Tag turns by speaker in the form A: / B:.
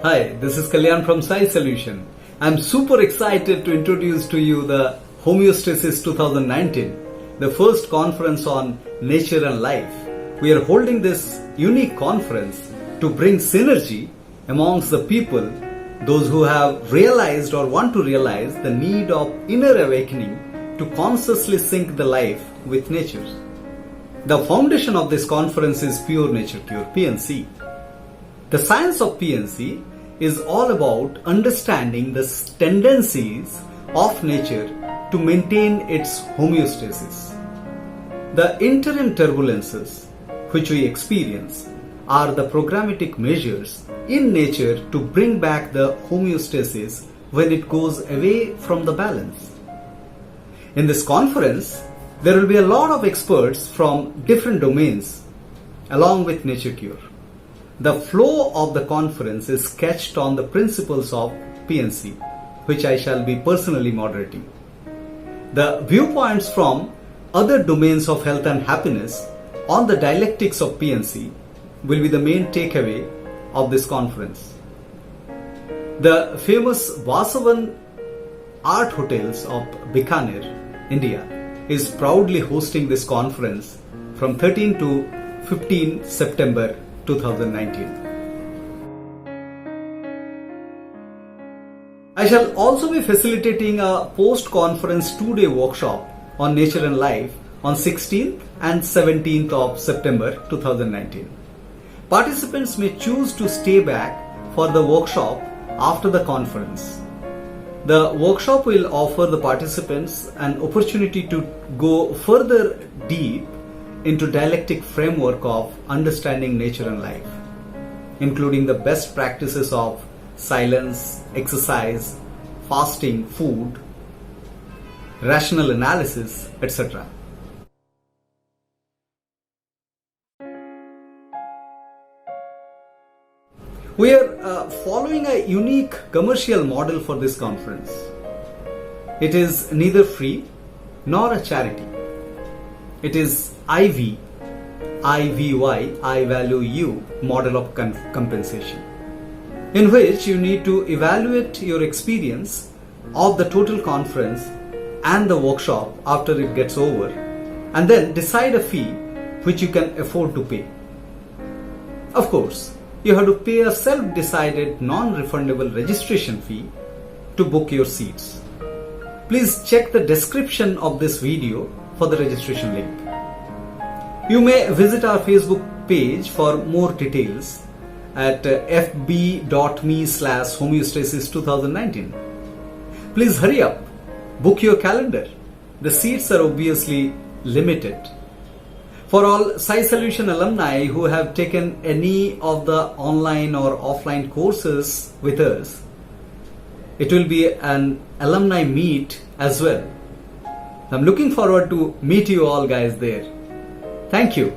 A: Hi, this is Kalyan from Sai Solution. I'm super excited to introduce to you the Homeostasis 2019, the first conference on nature and life. We are holding this unique conference to bring synergy amongst the people, those who have realized or want to realize the need of inner awakening to consciously sync the life with nature. The foundation of this conference is Pure Nature Cure, PNC. The science of PNC is all about understanding the tendencies of nature to maintain its homeostasis. The interim turbulences which we experience are the programmatic measures in nature to bring back the homeostasis when it goes away from the balance. In this conference, there will be a lot of experts from different domains along with Nature Cure. The flow of the conference is sketched on the principles of PNC, which I shall be personally moderating. The viewpoints from other domains of health and happiness on the dialectics of PNC will be the main takeaway of this conference. The famous Vasavan Art Hotels of Bikaner, India, is proudly hosting this conference from 13 to 15 September 2019. I shall also be facilitating a post-conference 2-day workshop on nature and life on 16th and 17th of September 2019. Participants may choose to stay back for the workshop after the conference. The workshop will offer the participants an opportunity to go further deep into dialectic framework of understanding nature and life, including the best practices of silence, exercise, fasting, food, rational analysis, etc. We are following a unique commercial model for this conference. It is neither free nor a charity. It is IVY, I value you model of compensation, in which you need to evaluate your experience of the total conference and the workshop after it gets over, and then decide a fee which you can afford to pay. Of course, you have to pay a self-decided non-refundable registration fee to book your seats. Please check the description of this video for the registration link. You may visit our Facebook page for more details at fb.me/homeostasis2019. Please hurry up, book your calendar. The seats are obviously limited. For all Sai Solution alumni who have taken any of the online or offline courses with us, it will be an alumni meet as well. I'm looking forward to meet you all guys there. Thank you.